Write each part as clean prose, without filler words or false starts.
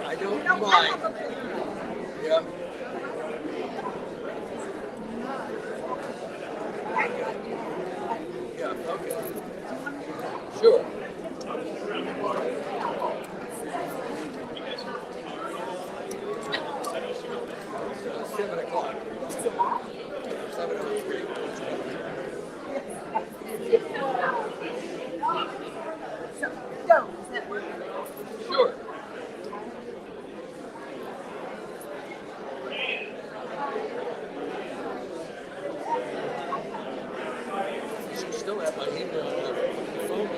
I don't mind. Yeah. Yeah, okay. Sure. 7 o'clock. 7:03. Sure. You still have my email on the phone.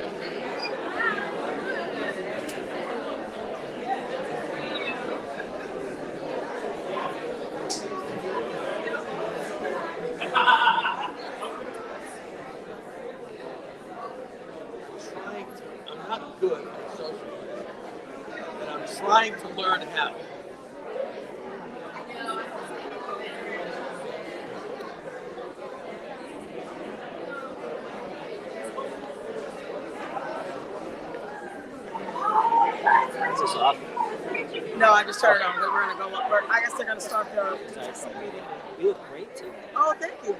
I'm not good at social media, and I'm trying to learn how. Is this off? No, I just turned it on. We're going to go up. I guess they're going to start the DTC meeting. You look great too. Oh, thank you.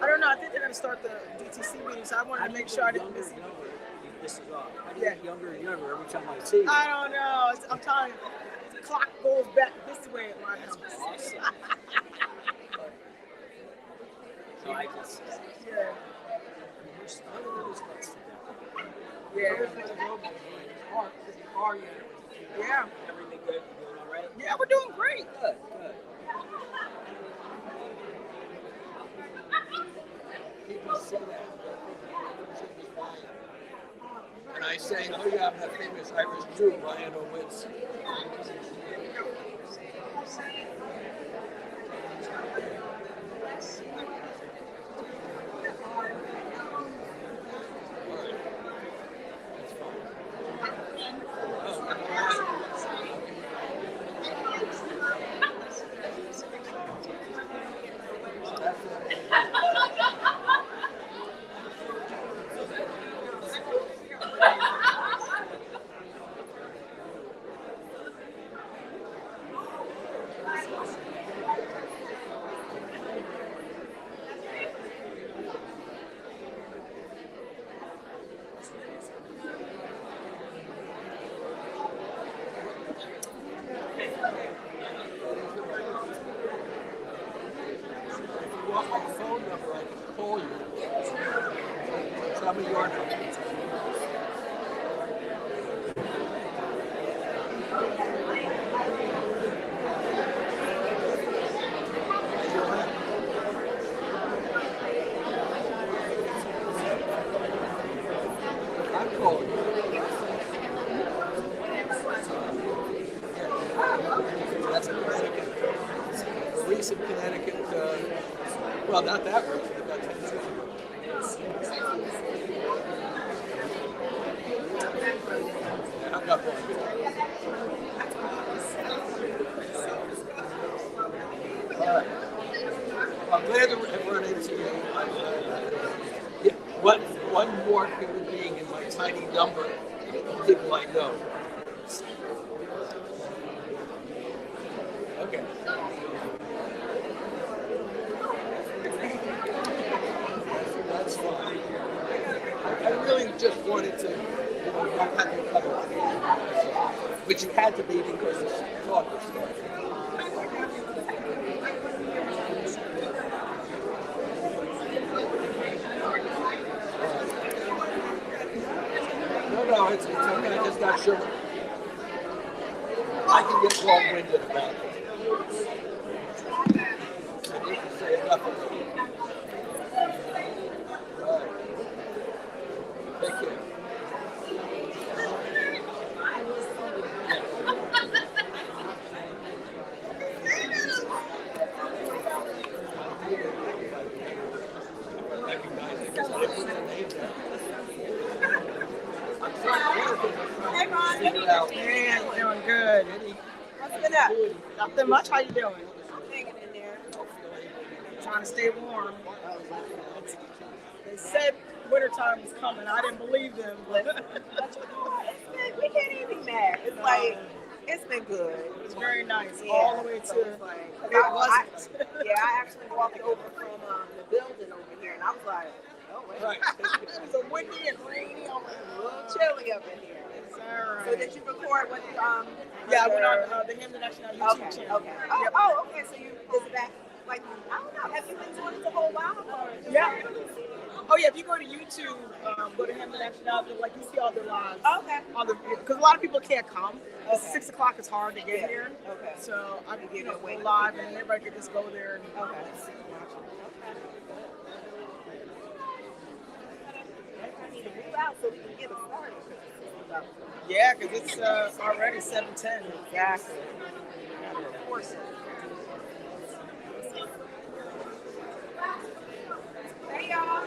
I don't know. I think they're going to start the DTC meeting, so I wanted to make sure I didn't miss it. This is off. How do you get younger and younger every time I see you? I don't know. I'm telling you, the clock goes back this way at my house. Awesome. So I just, Yeah. you're smiling at us. Yeah. Yeah. Everything good? You doing all right? Yeah, we're doing great. Good, good. People say that. And I say, oh yeah, I'm that famous Irish Jew, Ryan Owens. Tell me your number. I'm calling you. That's in Connecticut. Police in Connecticut. Well, not that road. About 10 minutes. I'm not going. All right. I'm glad that we're running into you. Yeah, one more human being in my tiny number of people I know. Okay. That's fine. I really just wanted to, not have you cover, but you had to be because this talk was started. No, it's okay. I'm just not sure. I can get long-winded about it. I need to say nothing. All right. Take care. Hey, how you doing? Good. What's been up? Nothing much. How you doing? Hanging in there. Trying to stay warm. They said wintertime was coming. I didn't believe them, but we can't even be mad. It's like it's It's been good. It's very nice. Yeah. All the way to So it's like, it wasn't. I actually walked over from the building over here, and I was like, oh wait, Right. It was a windy and rainy. I'm like, a little chilly up in here. it's all right. So did you record with Yeah, I went on the Hamden National YouTube channel. Okay. Oh, okay. So you is that like I don't know? Have you been doing it the whole while? Or Yeah. Oh yeah, if you go to YouTube, go to Hamden National, like you see all the lives. Okay. Because a lot of people can't come. Okay. 6 o'clock is hard to get Yeah. here. Okay. So I You can get get it it way live, and everybody can just go there and Okay. watch it. I need to move out so we can get it started. Yeah, because it's already 7:10. Exactly. Of course. Hey y'all.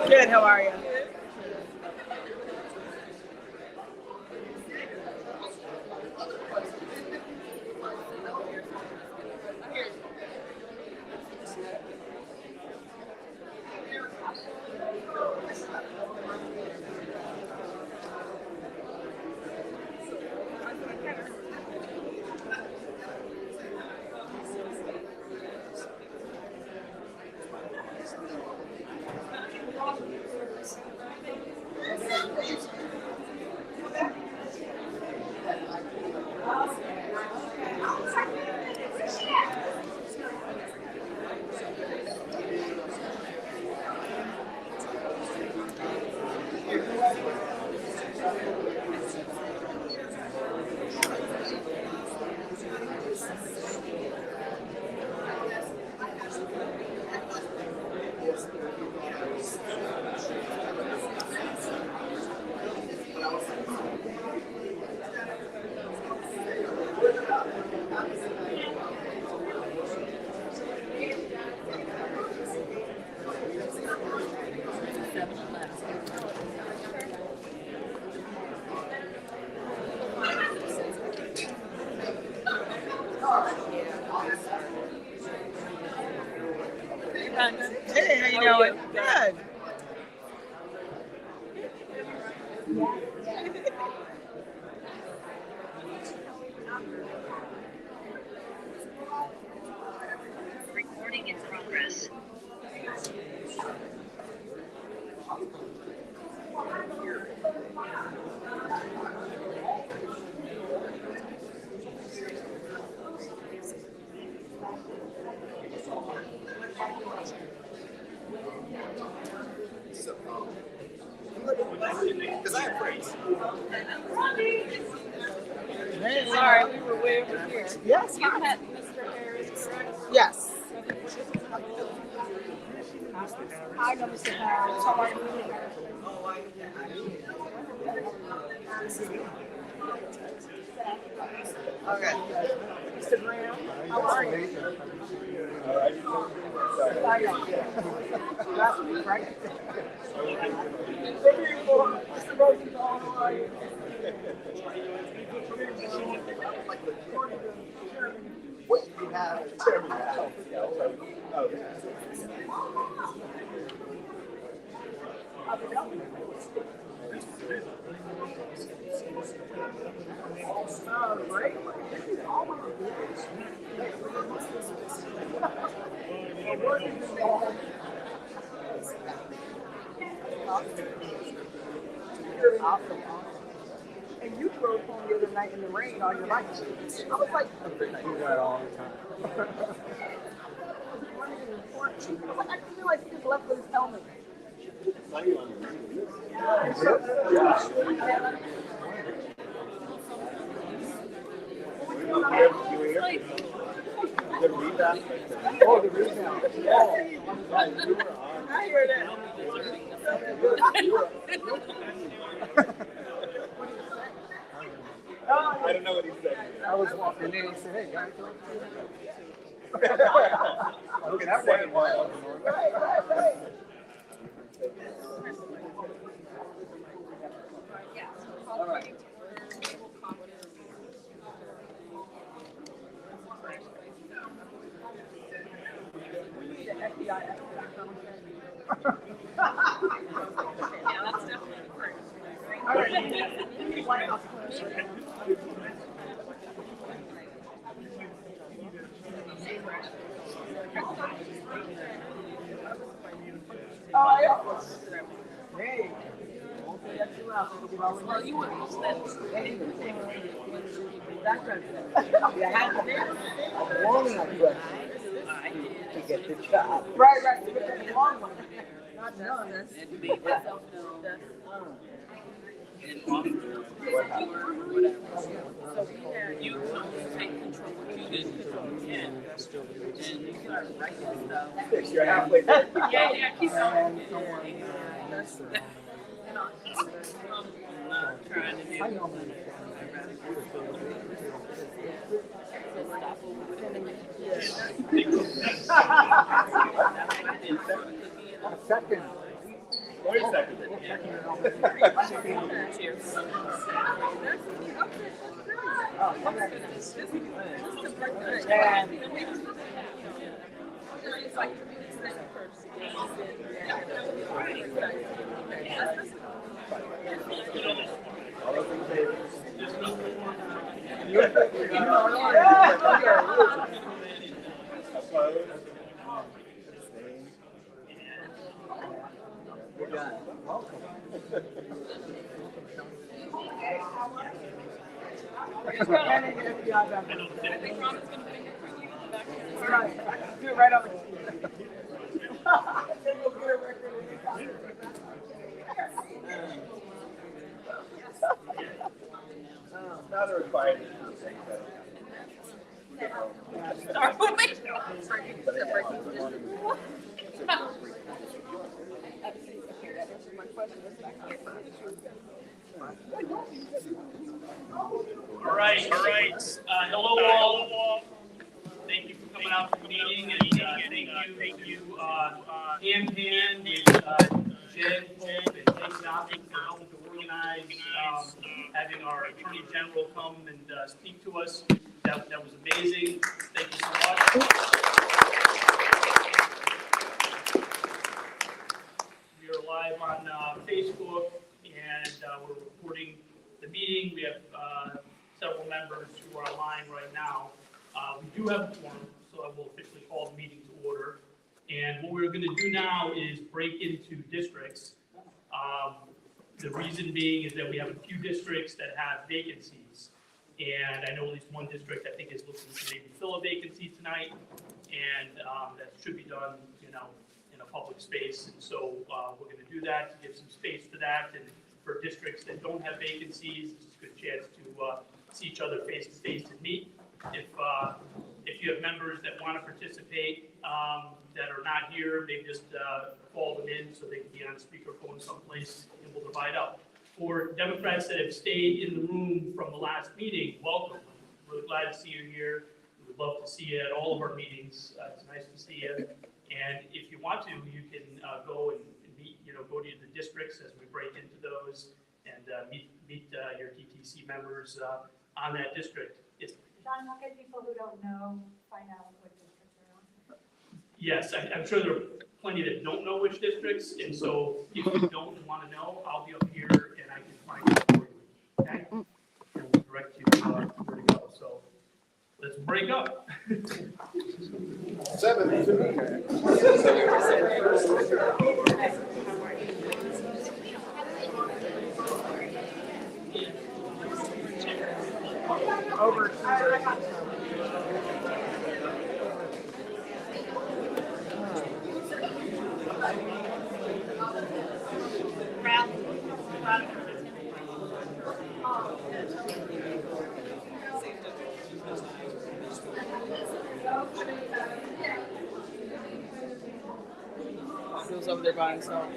Good, how are you? Hey, how you doing? Good. Recording in progress. Because I have friends. Hey, Sorry, we were way over here. Yes. You met Mr. Harris, correct? Yes. I know Mr. Harris. How are you? Okay. Instagram. How are you? I know. Last week, right? Mr. Rosenthal, how are you? What do you have? Chairman now. Oh. you drove home the other night in the rain on your bike. I was like, I do that all the time. I feel like he just left with his helmet. The rebound. Oh, the rebound. I hear that. I don't know what he said. I was walking in and he said, hey, guys. Look at that way. Right. All right. Oh, yeah. Hey. Well, you would use that. Long enough to get the job. Right. But that's a long one. Not done. And to make myself know that. And offer whatever. So you take control. You get control. Yeah. And you start writing stuff. You're halfway there. Yeah, keep going. That's trying to do. A second. 20 seconds. We're done. Welcome. Do it right on the Now they're required. All right. Hello, all. Thank you for coming out to the meeting, and thank you, Hamden, with Jen, Hope, and Jake Johnson for helping to organize, having our Attorney General come and speak to us. That was amazing. Thank you so much. We are live on Facebook, and we're recording the meeting. We have several members who are online right now. We do have a quorum, so I will officially call the meeting to order. And what we're going to do now is break into districts. The reason being is that we have a few districts that have vacancies. And I know at least one district I think is looking to maybe fill a vacancy tonight. And that should be done, in a public space. And so we're going to do that to give some space for that. And for districts that don't have vacancies, it's a good chance to see each other face to face and meet. If you have members that want to participate that are not here, maybe just call them in so they can be on speakerphone someplace, and we'll divide up. For Democrats that have stayed in the room from the last meeting, welcome. I'm really glad to see you here. We would love to see you at all of our meetings. It's nice to see you. And if you want to, you can go and meet, go to the districts as we break into those and meet your DTC members on that district. John, how can people who don't know find out what districts are on? Yes, I'm sure there are plenty that don't know which districts, and so if you don't want to know, I'll be up here and I can find out for you. Okay? And we'll direct you where to go. So let's break up. 7. He was over there by himself.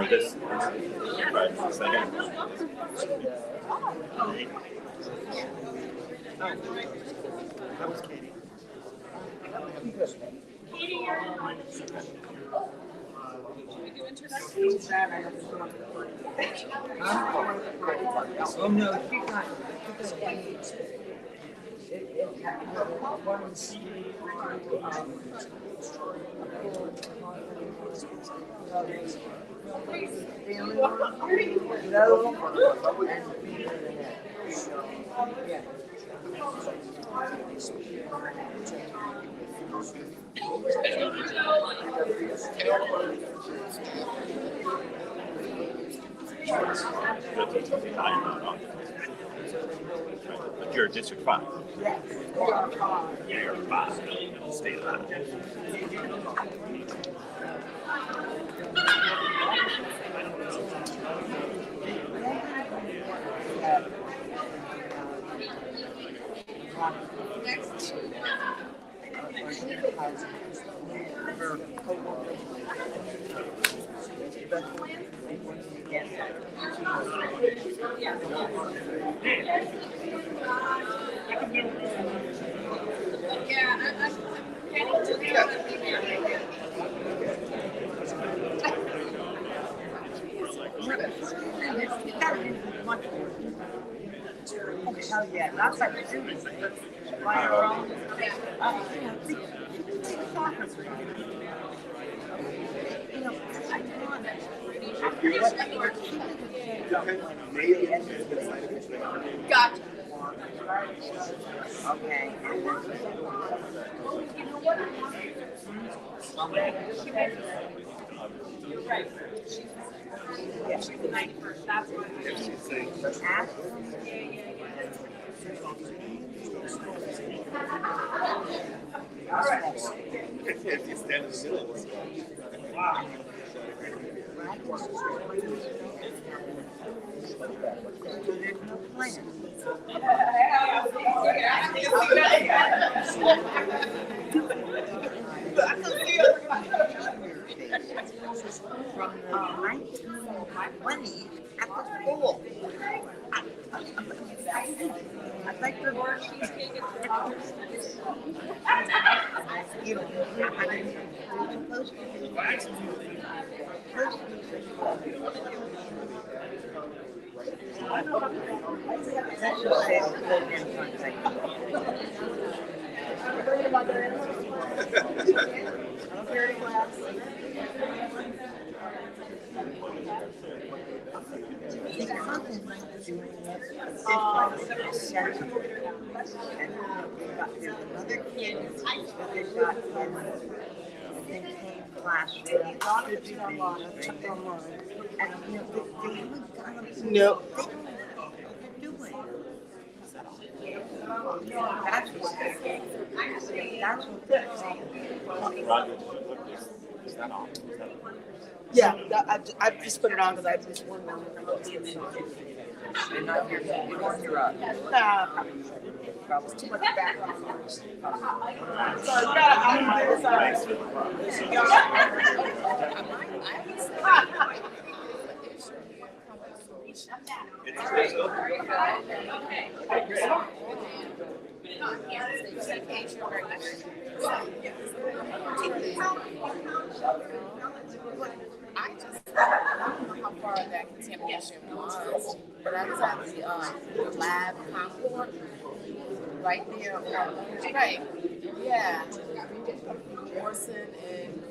This right for a second. That was Katie. Oh no, she's not. But you're District 5. Yeah, you're 5. State of Hell yeah, that's like students. Flying around. Gotcha. Okay. You're right. She's the 91st. That's why. If you stand in the middle, From the 1920s at the school. I think the word cheesecake is you know, I didn't post it. That's just no. That's what they're saying. is that on? Yeah, I just put it on because I just wanted to. You're not here. You're up. Probably too much background noise. So you gotta unmute I just don't know how far that contamination was, but I was at the lab Concord, right there on right. Yeah. Morrison and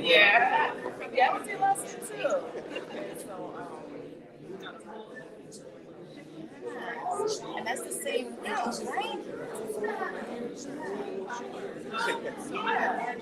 yeah. Yeah, I was there last year too. So, and that's the same house, right? Yeah.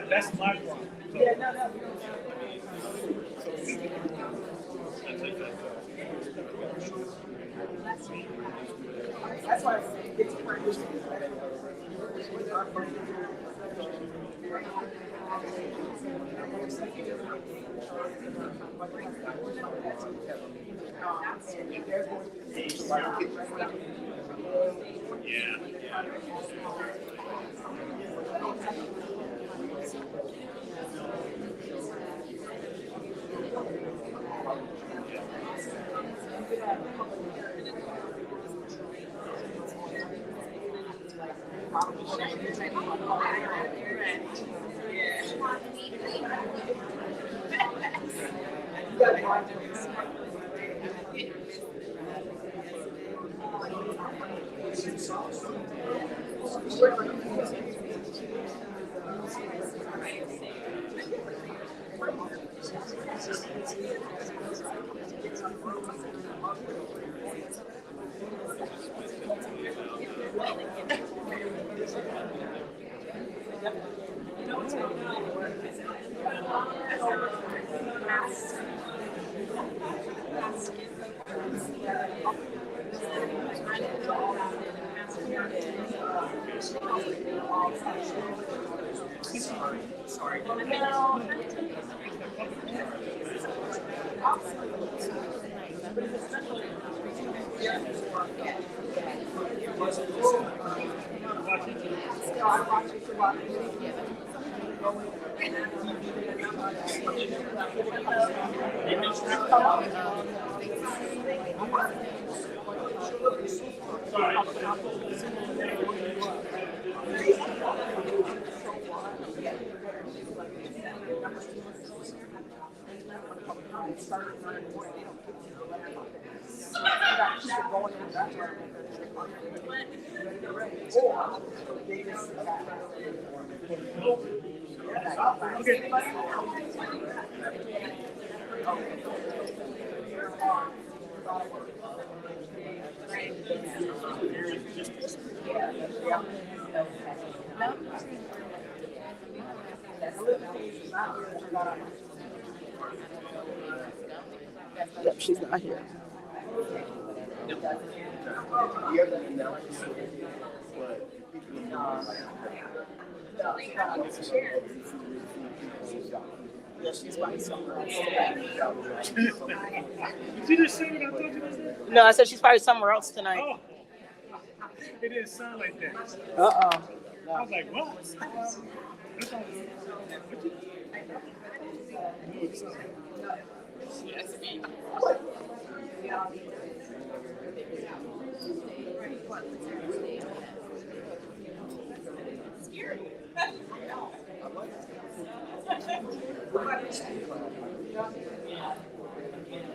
That's my one. That's why it's Yep, she's not here. Yeah, she's by somewhere else. Did you just say what I thought you just said? No, I said she's probably somewhere else tonight. Oh, it didn't sound like that. Uh-oh. I was like, what? Right.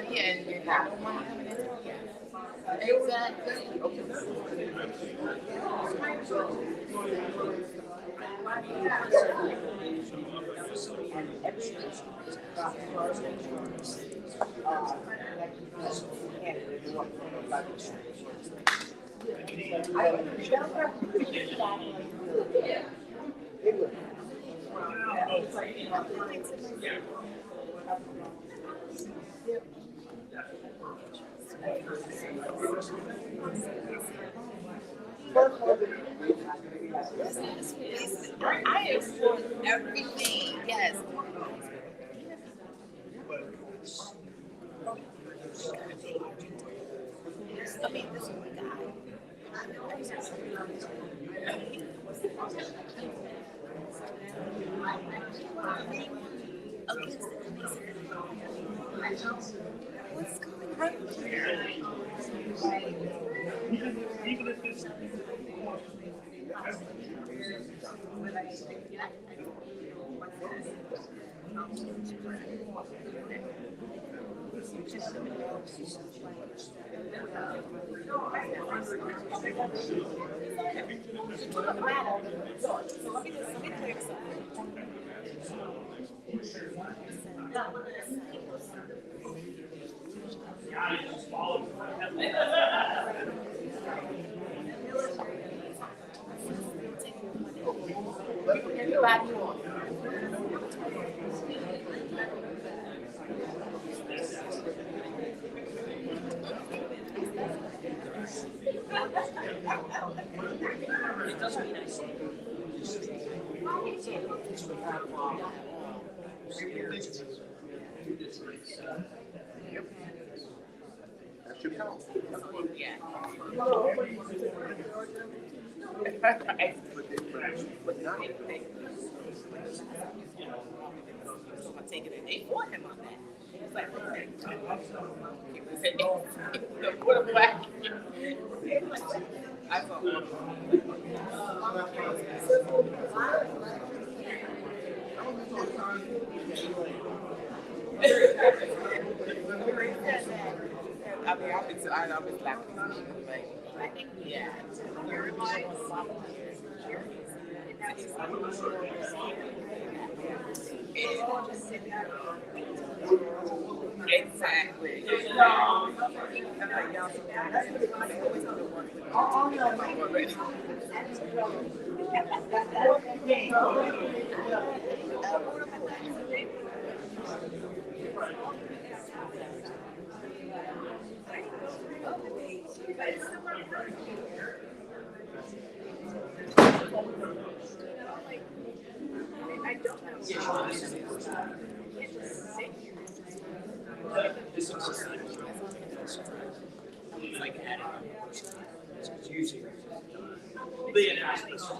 Yeah, and you're not money coming in. Yeah. Exactly. I explore everything. Yes. I mean, this is my guy. What's going on here? Even if it's Everybody on. Yeah. I'm taking it. They want him on that. It's like, okay. He was the quarterback. I thought, I was laughing, but yeah. Exactly. I don't know. This is like using. They announced this. I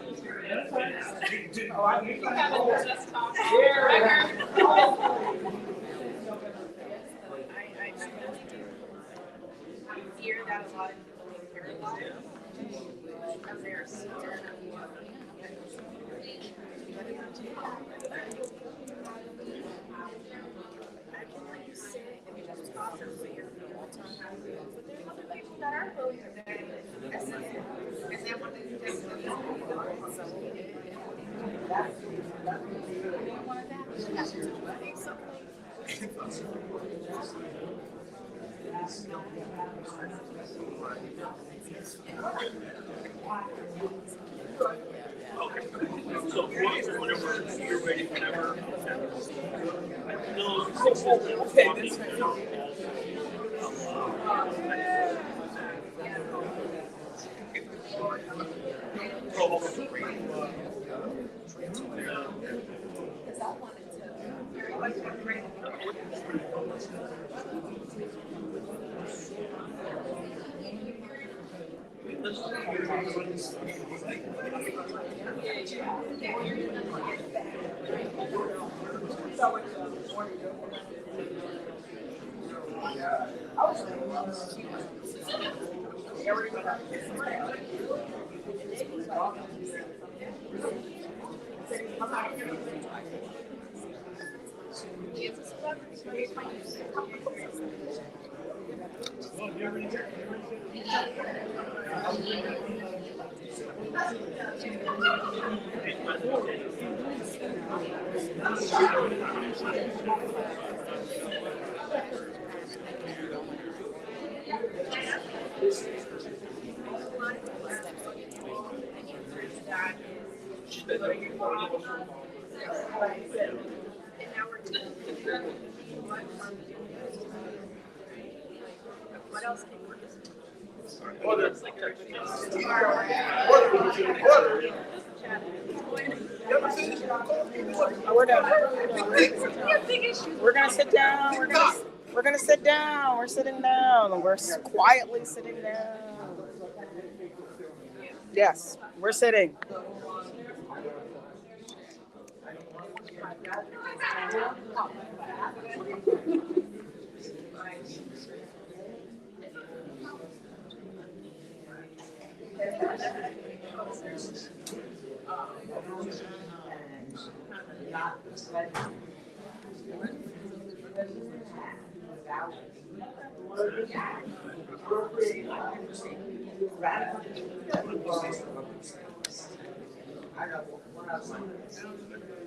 hear that a lot of people hear a lot because they're scared. I can let you sit and you just talk or sit here for a long time. But there's other people that are willing to do it. And then when they just so you don't want to I think something. Okay. So whenever you're ready, whenever. Because I wanted to. What else can work? We're done. We're gonna sit down. We're gonna sit down. We're sitting down. We're quietly sitting down. Yes, we're sitting.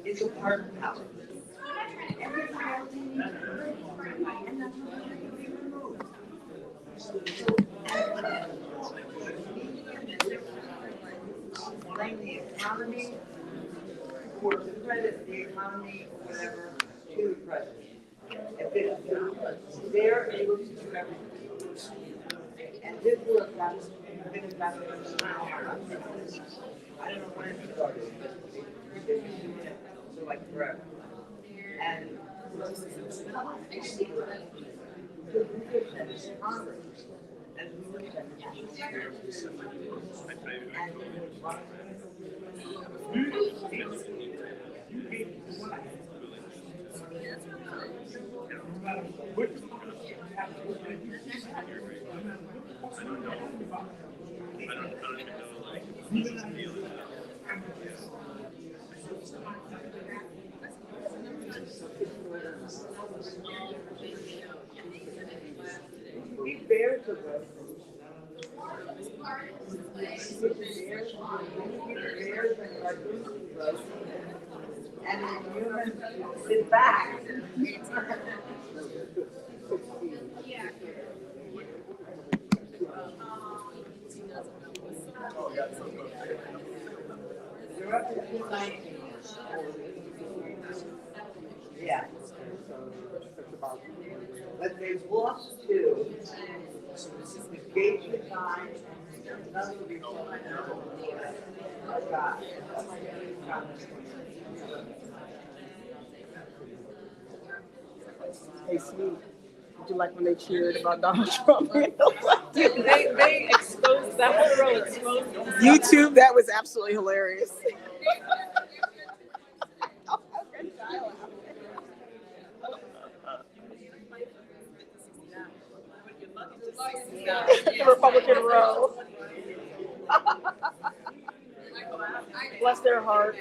It's a part of power. Blame the economy for the credit, the economy, whatever, to the president. If they're able to do everything. And this will have been about I don't know when it started, so like forever. And Congress, and we look be fair to them. And then humans sit back. You're up to 219. Yeah. But they've lost two. Engagement time. None of these Hey, Sweet, did you like when they cheered about Donald Trump? They exposed that whole row. Exposed YouTube, that was absolutely hilarious. The Republican row. Bless their hearts.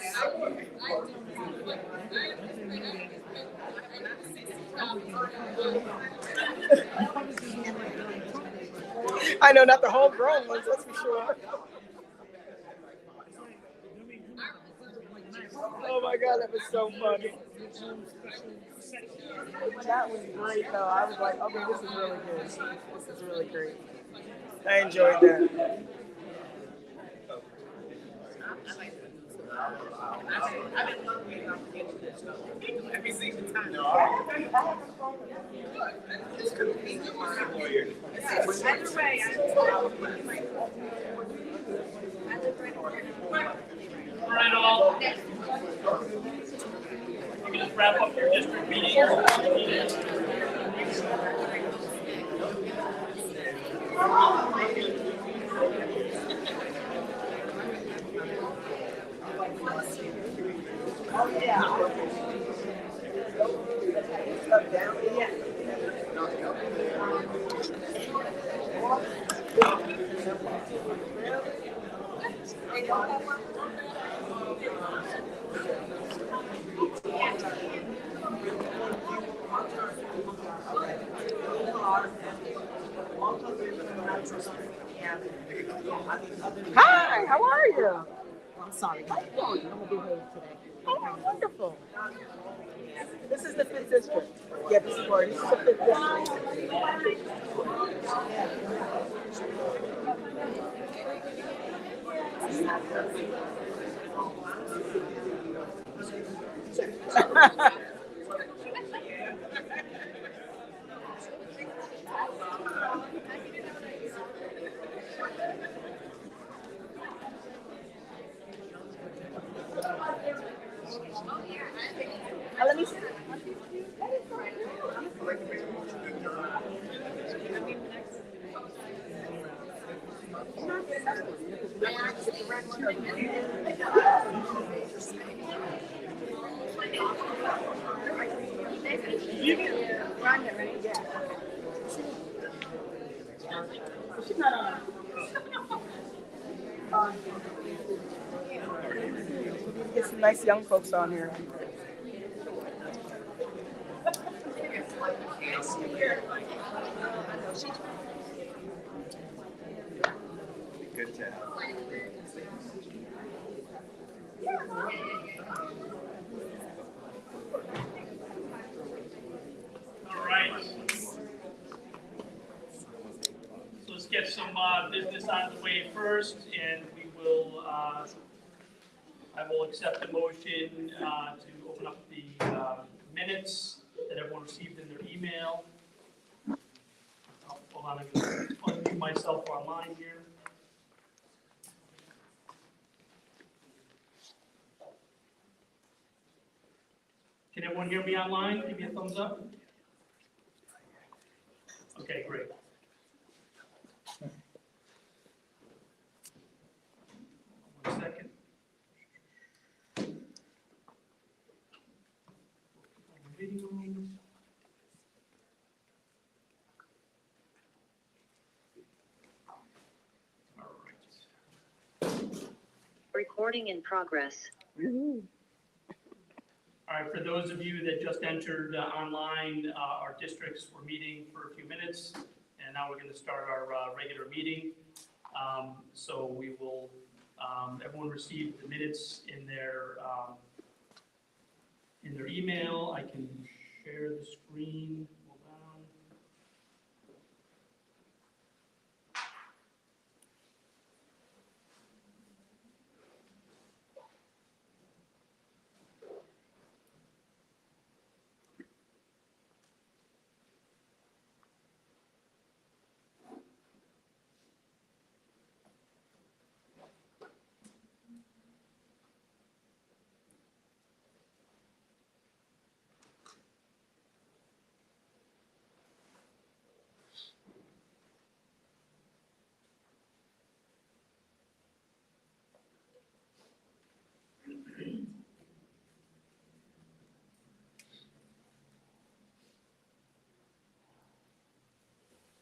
I know, not the whole grown ones, that's for sure. Oh my God, that was so funny. That was great, though. I was like, okay, this is really good. This is really great. I enjoyed that. every single time. Either way, All right, all. We're going to wrap up your district meeting. Hi, how are you? I'm sorry. How you doing? I'm gonna behave today. Oh, wonderful. This is the fifth district. Yeah, this is where this is the fifth district. Let me see. Rhonda, right? Yeah. She's not on. Get some nice young folks on here. Good to have. All right. So let's get some business out of the way first, and we will. I will accept the motion to open up the minutes that everyone received in their email. Hold on, I'm going to unmute myself online here. Can everyone hear me online? Give me a thumbs up. Okay, great. One second. Videos. All right. Recording in progress. All right, for those of you that just entered online, our districts were meeting for a few minutes, and now we're going to start our regular meeting. So we will, everyone received the minutes in their email. I can share the screen. Hold on.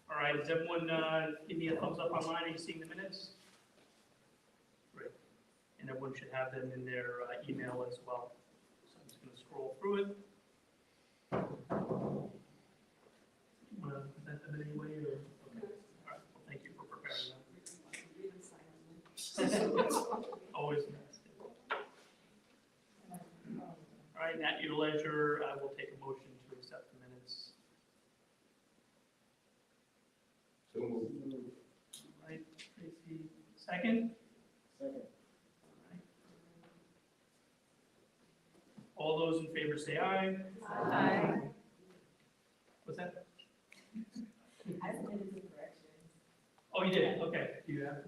All right, is everyone, give me a thumbs up online? Are you seeing the minutes? Great. And everyone should have them in their email as well. So I'm just going to scroll through it. Want to present them in any way? Or? Okay. All right. Well, thank you for preparing them. Always nice. All right, at your leisure, I will take a motion to accept the minutes. So moved. All right, Tracy, second? Second. All right. All those in favor say aye. Aye. What's that? I submitted some corrections. Oh, you did? Okay. Do you have?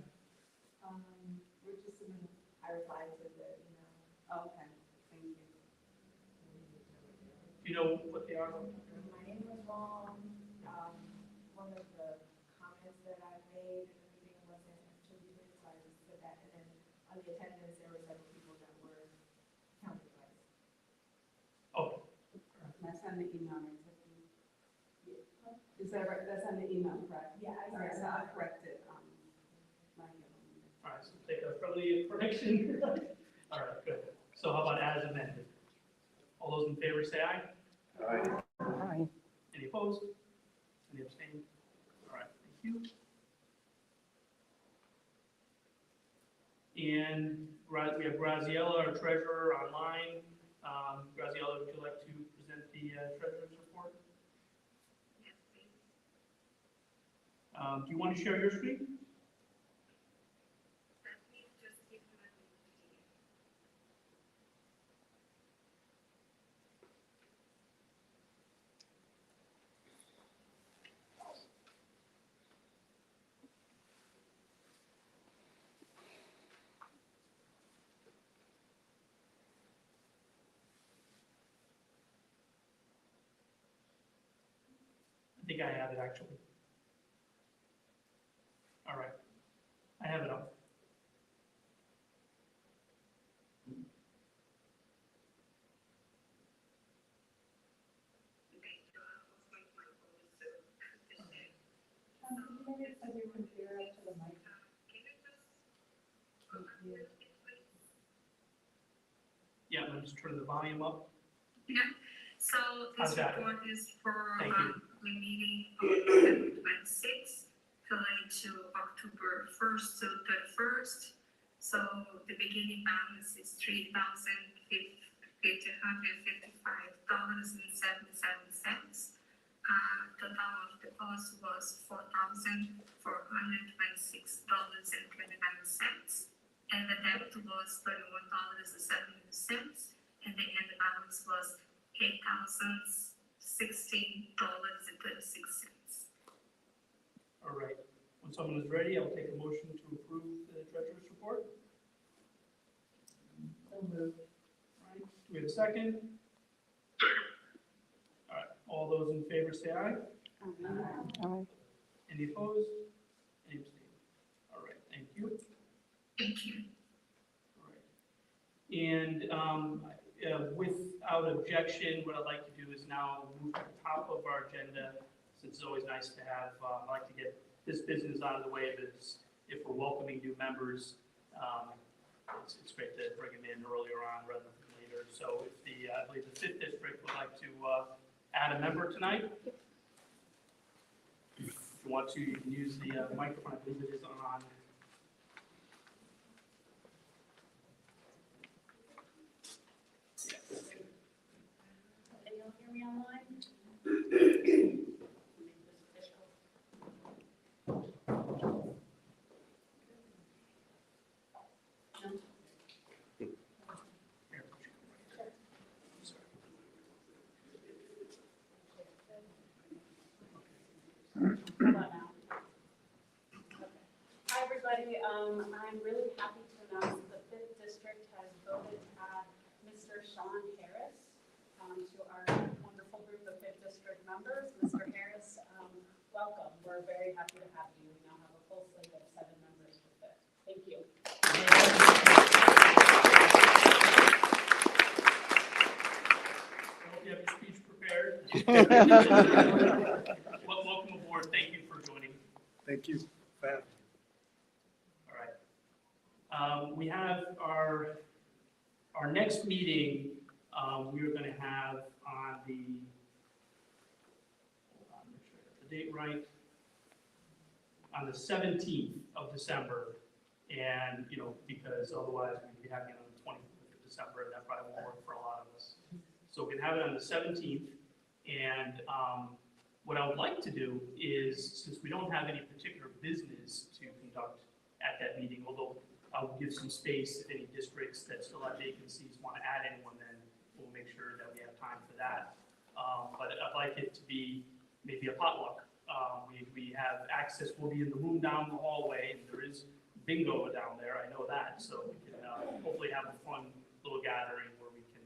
We're just, I replied to the email. Oh, okay. Do you know what they are? My name was wrong. One of the comments that I made at the meeting wasn't attributed, so I just put that. And then on the attendance, there were several people that were counted twice. Oh, That's on the email, right? Is that right? That's on the email, correct? Yeah, I All right, so said I'll correct it. all right, so take a friendly correction. All right, good. So how about as amended? All those in favor say aye. Aye. Any opposed? Any abstained? All right, thank you. And we have Graziella, our treasurer, online. Graziella, would you like to present the treasurer's report? Yes, please. Do you want to share your screen? Let me just give you a minute. I think I have it actually. All right, I have it up. can you maybe put your computer up to the mic? Yeah, I'm just turning the volume up. Yeah, so How's this that? report is for Thank you. the meeting on 26th, July to October 1st to 31st. So the beginning balance is $3,555.77. Total of the cost was $4,426.29. And the debt was $31.70, and the end balance was $8,016.36. All right, when someone is ready, I'll take a motion to approve the treasurer's report. So moved. All right, do we have a second? All right, all those in favor say aye. Aye. Any opposed? Any abstained? All right, thank you. Thank you. All right. And without objection, what I'd like to do is now move to the top of our agenda, since it's always nice to have, I like to get this business out of the way, because if we're welcoming new members, it's great to bring them in earlier on rather than later. So if I believe the 5th District would like to add a member tonight. If you want to, you can use the microphone. I believe it is on. Can you hear me online? Hi, everybody. I'm really happy to announce the 5th District has voted to add Mr. Sean Harris to our wonderful group of 5th District members. Mr. Harris, welcome. We're very happy to have you. We now have a full slate of 7 members for 5th. Thank you. I hope you have your speech prepared. Welcome aboard. Thank you for joining. Thank you. Pat. All right. We have our next meeting. We are going to have on the, hold on, make sure I got the date right, on the 17th of December. And, because otherwise we'd be having it on the 25th of December, and that probably won't work for a lot of us. So we can have it on the 17th. And what I would like to do is, since we don't have any particular business to conduct at that meeting, although I'll give some space if any districts that still have vacancies want to add anyone, then we'll make sure that we have time for that. But I'd like it to be maybe a potluck. We have access, we'll be in the room down the hallway, and there is bingo down there, I know that. So we can hopefully have a fun little gathering where we can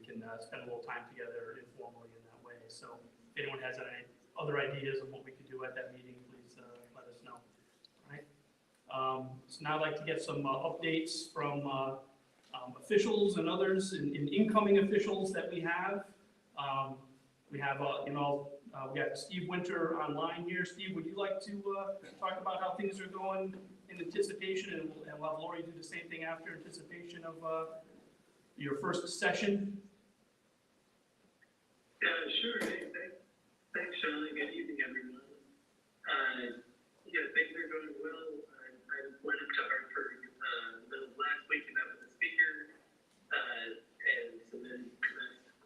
can spend a little time together informally in that way. So if anyone has any other ideas of what we could do at that meeting, please let us know. All right. So now I'd like to get some updates from officials and others, and incoming officials that we have. We have, we got Steve Winter online here. Steve, would you like to talk about how things are going in anticipation, and we'll have Lori do the same thing after anticipation of your first session? Sure. Thanks, Sean, and good evening, everyone. Things are going well. I went up to Hartford last week and met with the speaker and submitted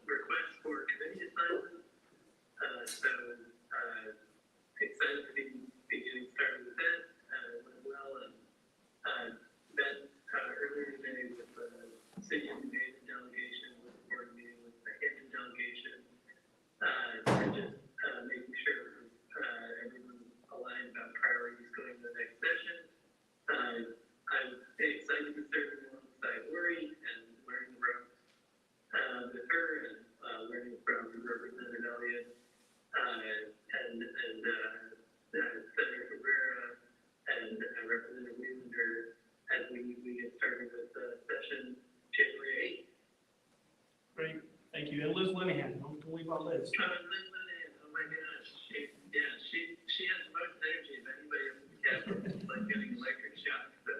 requests for committee assignments. Excited to be getting started with that. Went well, and met earlier today with the city of New Haven delegation, with the board meeting with the Hamden delegation, and just making sure everyone's aligned about priorities going to the next session. I'm excited to serve alongside Lori and learning from with her, and learning from Representative Elliott and Senator Cabrera and Representative Wiesner as we get started with the session January 8th. Great, thank you. And Liz Linehan, don't leave out Liz. Liz Linehan, oh my gosh, she has the most energy of anybody in the cabinet. It's like getting electric shock, so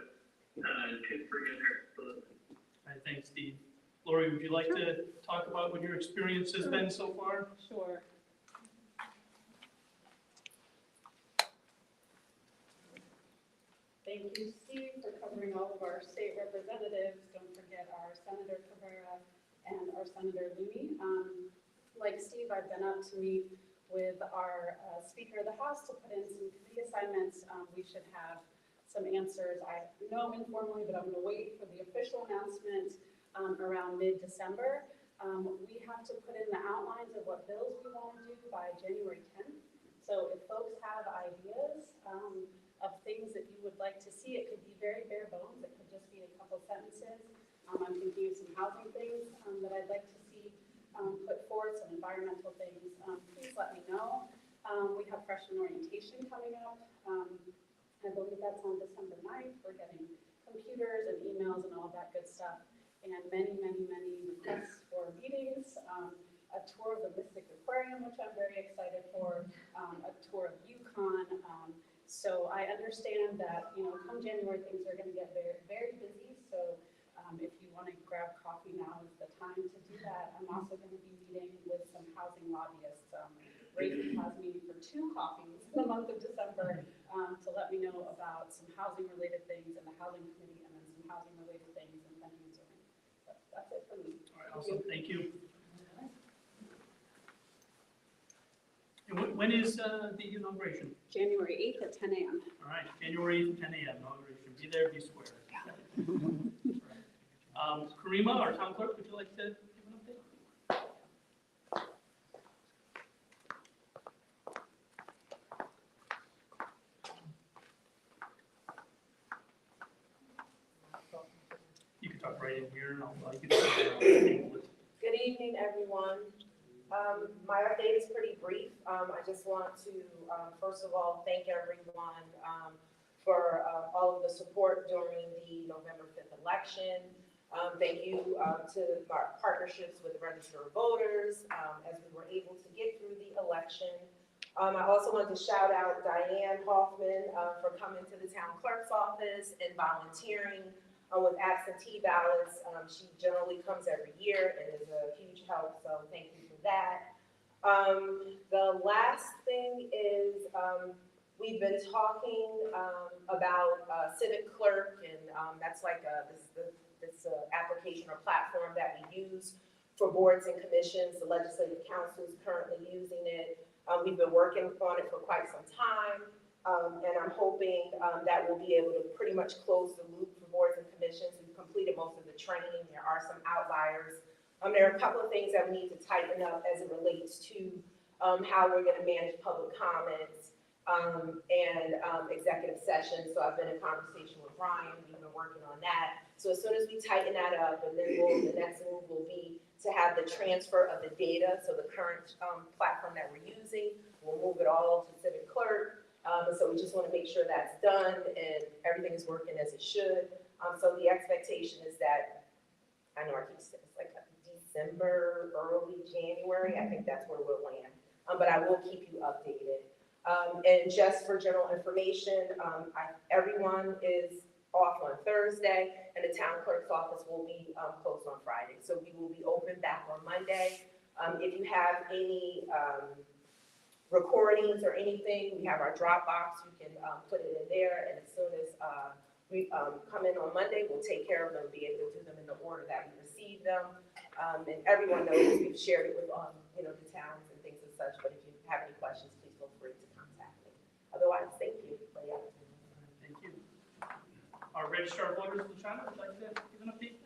couldn't forget her. All right, thanks, Steve. Lori, would you like to talk about what your experience has been so far? Sure. Thank you, Steve, for covering all of our state representatives. Don't forget our Senator Cabrera and our Senator Looney. Like Steve, I've been up to meet with our Speaker of the House to put in some committee assignments. We should have some answers. I know informally, but I'm going to wait for the official announcement around mid-December. We have to put in the outlines of what bills we want to do by January 10th. So if folks have ideas of things that you would like to see, it could be very bare bones. It could just be a couple sentences. I'm thinking of some housing things that I'd like to see put forward, some environmental things. Please let me know. We have freshman orientation coming up. I believe that's on December 9th. We're getting computers and emails and all that good stuff. And many, many, many requests for meetings. A tour of the Mystic Aquarium, which I'm very excited for. A tour of UConn. So I understand that, come January, things are going to get very, very busy. So if you want to grab coffee, now is the time to do that. I'm also going to be meeting with some housing lobbyists. Rachel has me for 2 coffees in the month of December to let me know about some housing-related things in the housing committee, and then some housing-related things in planning and zoning. That's it for me. All right, awesome. Thank you. And when is the inauguration? January 8th at 10 a.m. All right, January 8th at 10 a.m. inauguration. Be there, be square. Karima, our town clerk, would you like to give an update? You can talk right in here, and I'll you can Good evening, everyone. My update is pretty brief. I just want to, first of all, thank everyone for all of the support during the November 5th election. Thank you to our partnerships with the register of voters as we were able to get through the election. I also want to shout out Diane Hoffman for coming to the town clerk's office and volunteering with absentee ballots. She generally comes every year and is a huge help, so thank you for that. The last thing is we've been talking about civic clerk, and that's like this application or platform that we use for boards and commissions. The Legislative Council is currently using it. We've been working on it for quite some time, and I'm hoping that we'll be able to pretty much close the loop for boards and commissions. We've completed most of the training. There are some outliers. There are a couple of things that we need to tighten up as it relates to how we're going to manage public comments and executive sessions. So I've been in conversation with Ryan. We've been working on that. So as soon as we tighten that up, and then the next move will be to have the transfer of the data, so the current platform that we're using, we'll move it all to Civic Clerk. And so we just want to make sure that's done and everything is working as it should. So the expectation is that, I know I keep saying it's like December, early January, I think that's where we'll land. But I will keep you updated. And just for general information, everyone is off on Thursday, and the town clerk's office will be closed on Friday. So we will be open back on Monday. If you have any recordings or anything, we have our Dropbox. You can put it in there, and as soon as we come in on Monday, we'll take care of them, be able to do them in the order that we receive them. And everyone knows we've shared it with the towns and things and such. But if you have any questions, please feel free to contact me. Otherwise, thank you for the opportunity. Thank you. Our registrar of voters, LaShawna, would like to give an update?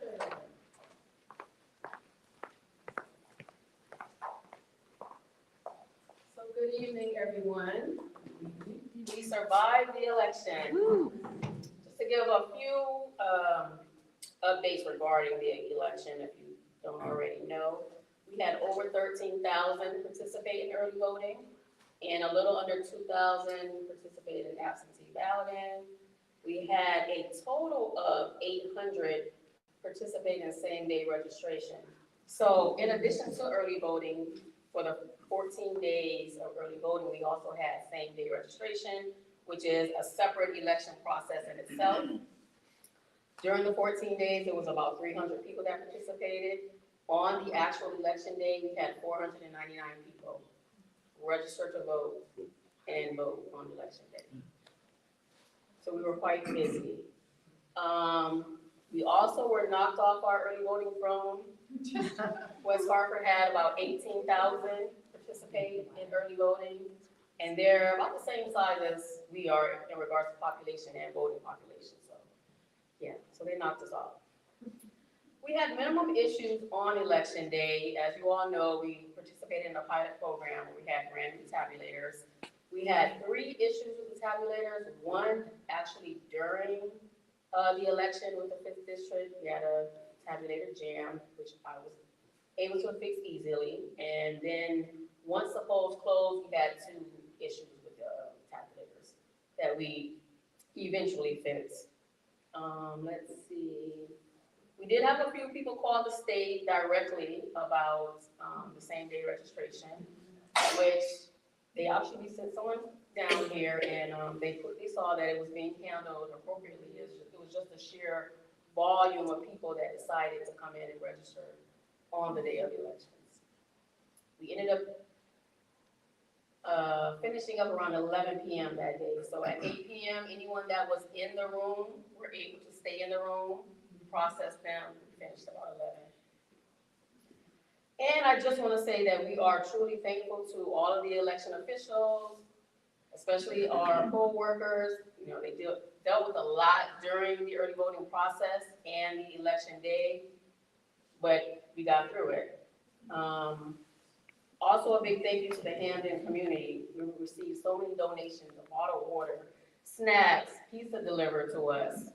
So good evening, everyone. We survived the election. Just to give a few updates regarding the election, if you don't already know, we had over 13,000 participate in early voting, and a little under 2,000 participated in absentee balloting. We had a total of 800 participate in same-day registration. So in addition to early voting, for the 14 days of early voting, we also had same-day registration, which is a separate election process in itself. During the 14 days, there was about 300 people that participated. On the actual election day, we had 499 people register to vote and vote on election day. So we were quite busy. We also were knocked off our early voting throne. West Hartford had about 18,000 participate in early voting, and they're about the same size as we are in regards to population and voting population. So yeah, so they knocked us off. We had minimum issues on election day. As you all know, we participated in a pilot program where we had brand new tabulators. We had 3 issues with the tabulators. One actually during the election with the 5th district. We had a tabulator jam, which I was able to fix easily. And then once the polls closed, we had 2 issues with the tabulators that we eventually fixed. Let's see. We did have a few people call the state directly about the same-day registration, which they actually sent someone down here, and they quickly saw that it was being handled appropriately. It was just a sheer volume of people that decided to come in and register on the day of the elections. We ended up finishing up around 11 p.m. that day. So at 8 p.m., anyone that was in the room were able to stay in the room. Process them, finished about 11. And I just want to say that we are truly thankful to all of the election officials, especially our poll workers. You know, they dealt with a lot during the early voting process and the election day, but we got through it. Also a big thank you to the Hamden community. We received so many donations of bottled water, snacks, pizza delivered to us.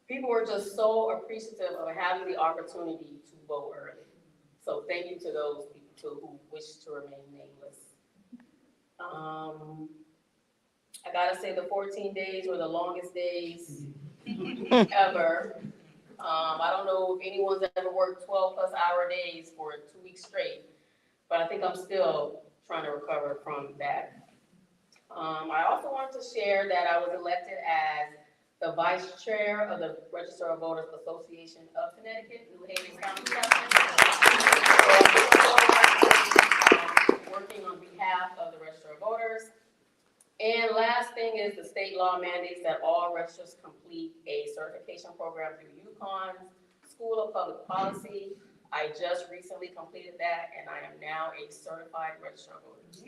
People were just so appreciative of having the opportunity to vote early. So thank you to those people too who wish to remain nameless. I gotta say the 14 days were the longest days ever. I don't know if anyone's ever worked 12+hour days for 2 weeks straight, but I think I'm still trying to recover from that. I also wanted to share that I was elected as the Vice Chair of the Register of Voters Association of Connecticut, New Haven County Chapter. Working on behalf of the Register of Voters. And last thing is the state law mandates that all registers complete a certification program through UConn's School of Public Policy. I just recently completed that, and I am now a certified Register of Voters.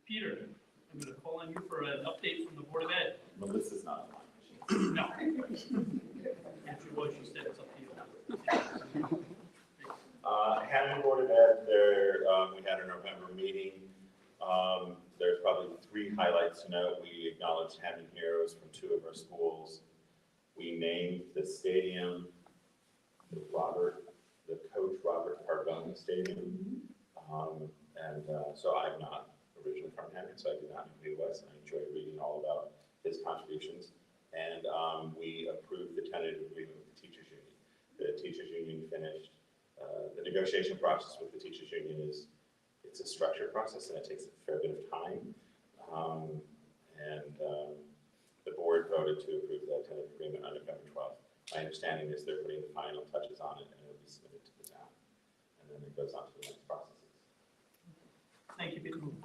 Peter, I'm going to call on you for an update from the Board of Ed. Melissa's not on No. If she was, she said it's up to you. Hamden Board of Ed, we had a November meeting. They're few highlights to note. We acknowledged Hamden heroes from 2 of our schools. We named the stadium the Coach Robert Carbone Stadium. So I'm not originally from Hamden, so I do not know who he was, and I enjoyed reading all about his contributions. And we approved the tentative agreement with the teachers union. The teachers union finished. The negotiation process with the teachers union it's a structured process, and it takes a fair bit of time. The board voted to approve that tentative agreement on November 12th. My understanding is they're putting the final touches on it, and it will be submitted to the town. And then it goes on to the next processes. Thank you, Peter. And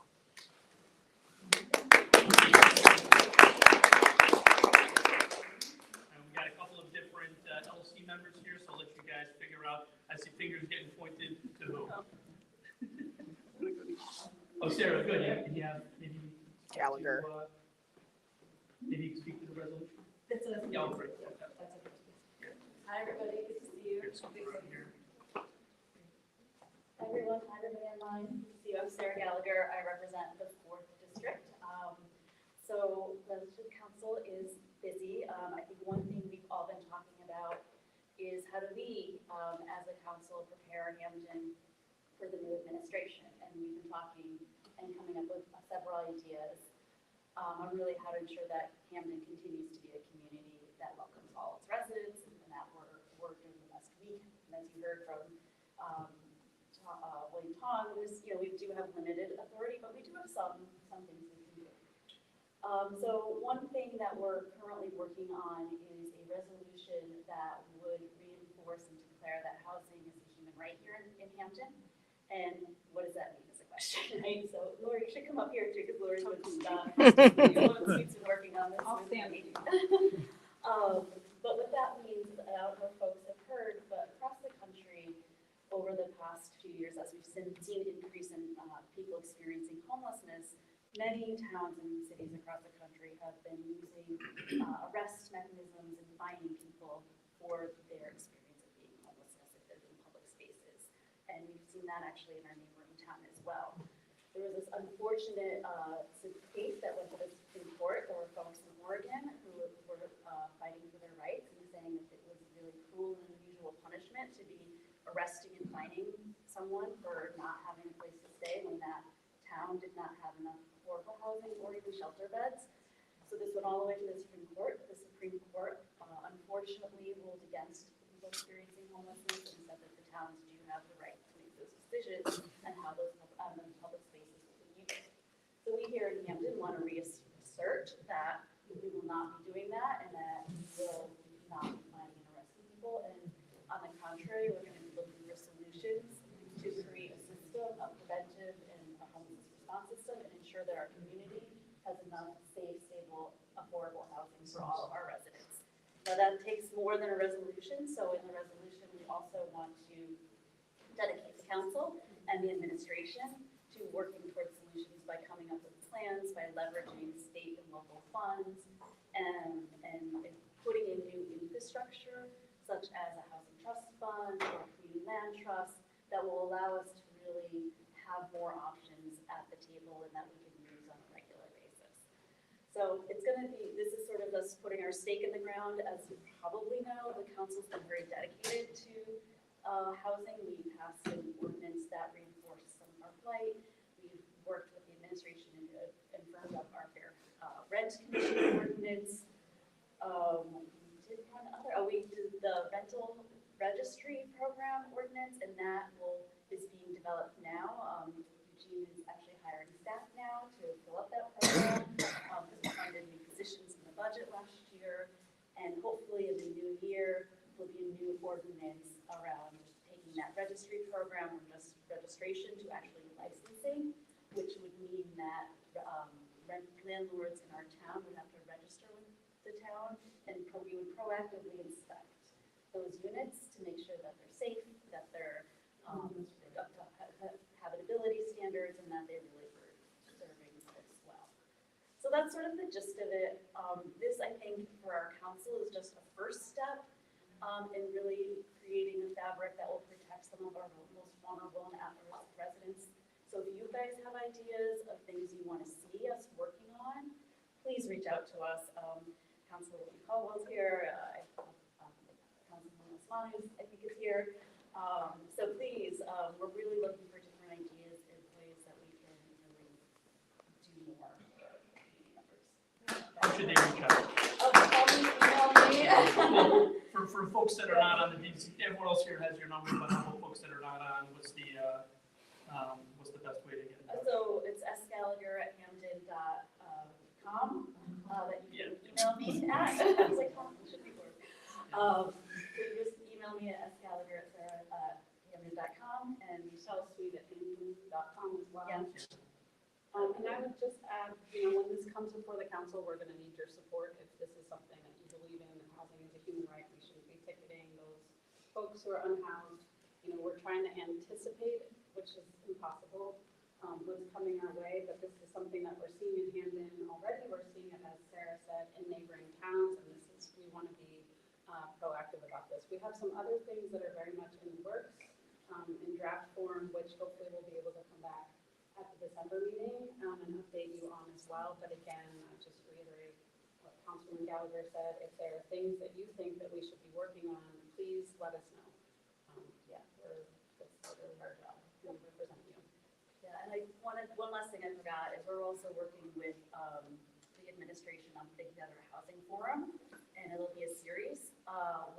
we got a couple of different LC members here, so I'll let you guys figure out. I see fingers getting pointed to who. Oh, Sarah, good. Yeah, maybe Gallagher. Maybe you can speak to the resolution. That's a, Yeah, oh, great. Hi, everybody, good to see you. Hi, everyone, hi, everybody online. Good to see you. I'm Sarah Gallagher. I represent the 4th District. So the council is busy. I think one thing we've all been talking about is how do we, as a council, prepare Hamden for the new administration. And we've been talking and coming up with several ideas on really how to ensure that Hamden continues to be a community that welcomes all its residents and that we're doing the best we can. And as you heard from William Tong, we do have limited authority, but we do have some things we can do. So one thing that we're currently working on is a resolution that would reinforce and declare that housing is a human right here in Hamden. And what does that mean is a question, right? So Lori, you should come up here too, because Lori's been working on this. I'll stand with you. But what that means, I don't know if folks have heard, but across the country, over the past few years, as we've seen an increase in people experiencing homelessness, many towns and cities across the country have been using arrest mechanisms and fining people for their experience of being homelessness if they're in public spaces. And we've seen that actually in our neighboring town as well. There was this unfortunate case that went to the Supreme Court. There were folks in Oregon who were fighting for their rights and saying that it was really cruel and unusual punishment to be arresting and fining someone for not having a place to stay when that town did not have enough affordable housing or even shelter beds. So this went all the way to the Supreme Court. The Supreme Court unfortunately ruled against people experiencing homelessness and said that the towns do have the right to make those decisions and how those public spaces will be used. So we here in Hamden want to reassert that we will not be doing that and that we will not be finding and arresting people. And on the contrary, we're going to be looking for solutions to create a system, a preventive and a homelessness response system, and ensure that our community has enough safe, stable, affordable housing for all of our residents. Now that takes more than a resolution. So in the resolution, we also want to dedicate the council and the administration to working towards solutions by coming up with plans, by leveraging state and local funds, and putting in new infrastructure, such as a housing trust fund or a community land trust, that will allow us to really have more options at the table and that we can use on a regular basis. So it's going to be, this is sort of us putting our stake in the ground. As you probably know, the council's been very dedicated to housing. We passed an ordinance that reinforced some of our plight. We've worked with the administration and firmed up our fair rent commission ordinance. We did the rental registry program ordinance, and that is being developed now. Eugene is actually hiring staff now to fill up that program because we funded new positions in the budget last year, and hopefully in the new year will be a new ordinance around taking that registry program from just registration to actually licensing, which would mean that landlords in our town would have to register with the town, and we would proactively inspect those units to make sure that they're safe, that they're up to habitability standards, and that they really were serving folks well. So that's sort of the gist of it. This, I think, for our council is just a first step in really creating a fabric that will protect some of our most vulnerable and at-risk residents. So if you guys have ideas of things you want to see us working on, reach out to us. Councilwoman Caldwell's here, Councilwoman Osmani, I think, is here. So please, we're really looking for different ideas and ways that we can really do more for community members. How should they reach out? Call me, email me. Well, for folks that are not on the DTC, everyone else here has your number, but for folks that are not on, what's the best way to get in touch? So it's sgallagher@hamden.com that you can email me at. I was like, oh, it should be work. So you just email me at sgallagher@hamden.com and michelleSweet@hamden.com as well. Yeah. And I would just add, when this comes before the council, we're going to need your support. If this is something that you believe in, that housing is a human right, we shouldn't be ticketing those folks who are unhoused. We're trying to anticipate, which is impossible, what's coming our way, but this is something that we're seeing in Hamden already. We're seeing it, as Sarah said, in neighboring towns, and we want to be proactive about this. We have some other things that are very much in the works, in draft form, which hopefully we'll be able to come back at the December meeting and update you on as well. But again, I just reiterate what Councilman Gallagher said. If there are things that you think that we should be working on, please let us know. That's really our job. We represent you. Yeah, and one last thing I forgot is we're also working with the administration on putting together a housing forum, and it'll be a series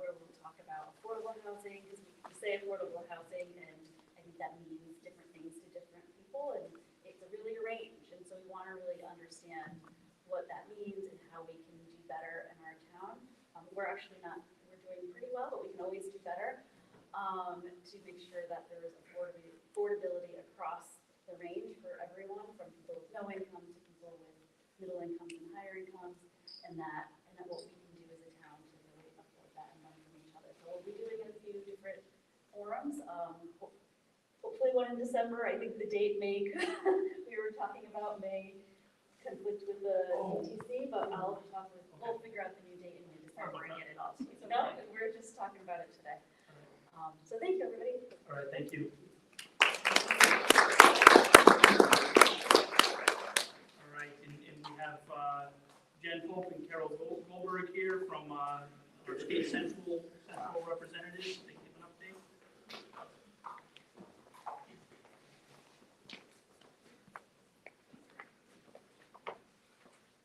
where we'll talk about affordable housing, because we say affordable housing, and I think that means different things to different people, and it's really a range, and so we want to really understand what that means and how we can do better in our town. We're doing pretty well, but we can always do better to make sure that there is affordability across the range for everyone, from people with no income to people with middle incomes and higher incomes, and what we can do as a town to really afford that and learn from each other. So we'll be doing a few different forums. Hopefully one in December. I think the date may, we were talking about may conflict with the DTC, but we'll figure out the new date in December and get it all to you. No, we're just talking about it today. So thank you, everybody. All right, thank you. All right, and we have Jen Pope and Carol Goldberg here from our state central representatives. They give an update.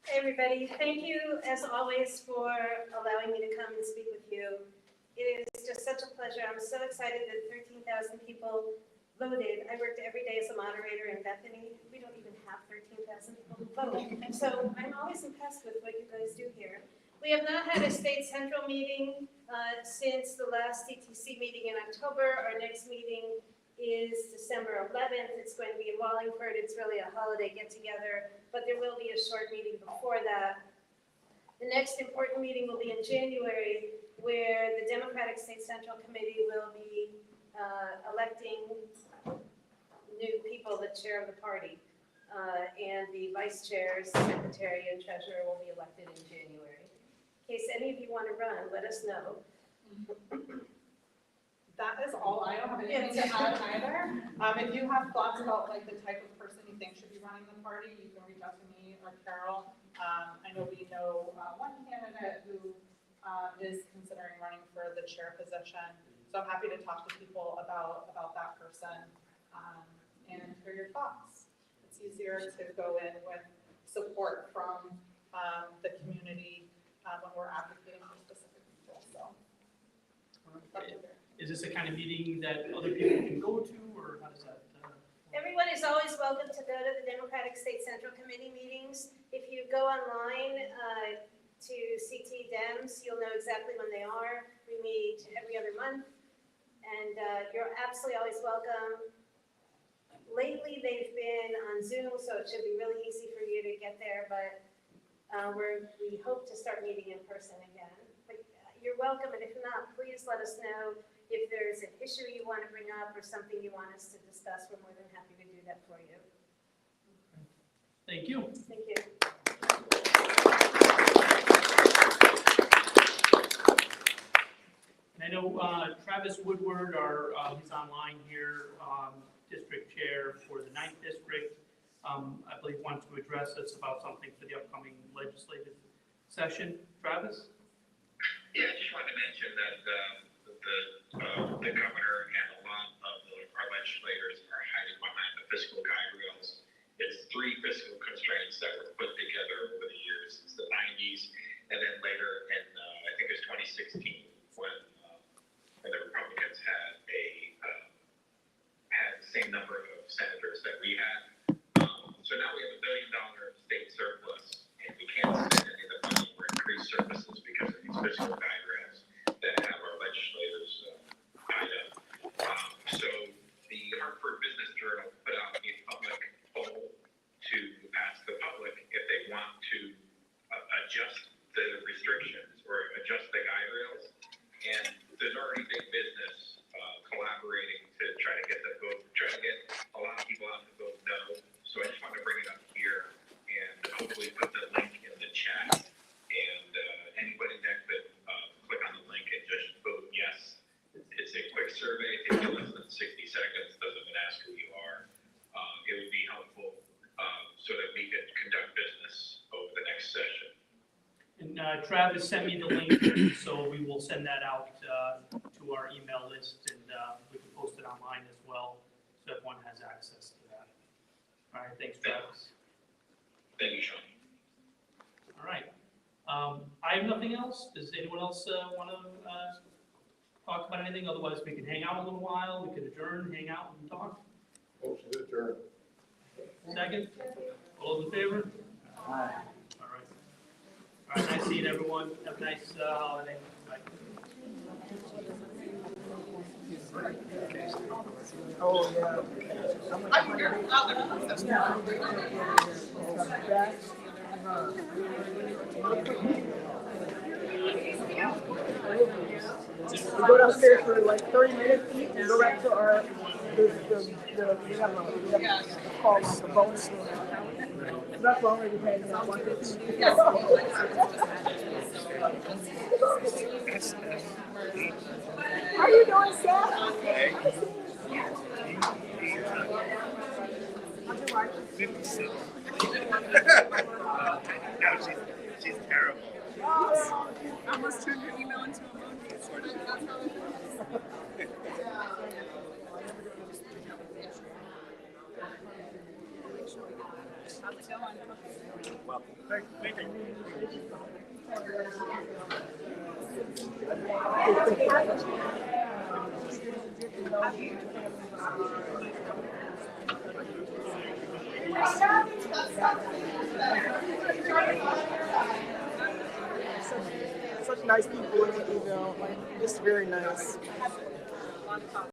Hey everybody, thank you as always for allowing me to come and speak with you. It is just such a pleasure. I'm so excited that 13,000 people voted. I worked every day as a moderator in Bethany. We don't even have 13,000 people who vote. So I'm always impressed with what you guys do here. We have not had a state central meeting since the last DTC meeting in October. Our next meeting is December 11th. It's going to be in Wallingford. It's really a holiday get-together, but there will be a short meeting before that. The next important meeting will be in January, where the Democratic State Central Committee will be electing new people, the chair of the party, and the vice chairs, secretary, and treasurer will be elected in January. In case any of you want to run, let us know. That is all. I don't have anything to add either. If you have thoughts about like the type of person you think should be running the party, you can reach out to me or Carol. I know we know one candidate who is considering running for the chair position. So I'm happy to talk to people about that person and hear your thoughts. It's easier to go in with support from the community when we're advocating for specific people. So. Is this a kind of meeting that other people can go to, or how does that? Everyone is always welcome to go to the Democratic State Central Committee meetings. If you go online to CT Dems, you'll know exactly when they are. We meet every other month, and you're absolutely always welcome. Lately, they've been on Zoom, so it should be really easy for you to get there, but we hope to start meeting in person again. But you're welcome, and if not, please let us know if there's an issue you want to bring up or something you want us to discuss. We're more than happy to do that for you. Thank you. Thank you. And I know Travis Woodward, he's online here, district chair for the 9th district. I believe wanted to address us about something for the upcoming legislative session. Travis? Yeah, I just wanted to mention that the governor and a lot of our legislators are hiding behind the fiscal guide rails. It's 3 fiscal constraints that were put together over the years since the 90s, and then later in I think it was 2016 when the Republicans had the same number of senators that we had. So now we have $1 billion state surplus, and we can't spend any of the money for increased services because of these fiscal guide rails that have our legislators tied up. So the Hartford Business Journal put out a public poll to ask the public if they want to adjust the restrictions or adjust the guide rails. And there's already big business collaborating to try to get a lot of people out to vote no. So I just wanted to bring it up here and hopefully put the link in the chat. And anybody that could click on the link and just vote yes. It's a quick survey. It takes less than 60 seconds. Doesn't even ask who you are. It would be helpful so that we could conduct business over the next session. And Travis sent me the link, so we will send that out to our email list, and we can post it online as well, so everyone has access to that. All right, thanks, Travis. Thank you, Sean. All right. I have nothing else. Does anyone else want to talk about anything? Otherwise, we can hang out a little while. We can adjourn, hang out, and talk. Motion to adjourn. Second? All those in favor? Aye. All right. All right, nice seeing everyone. Have a nice holiday. Bye. Oh, yeah. We go downstairs for like 30 minutes, eat, and go back to our we have a call the bonus room. That's why we're paying that 150. How you doing, Seth? 56. No, she's terrible. I almost turned her email into a movie. How's it going? Well, thank you. Such nice people in the email. Like, just very nice.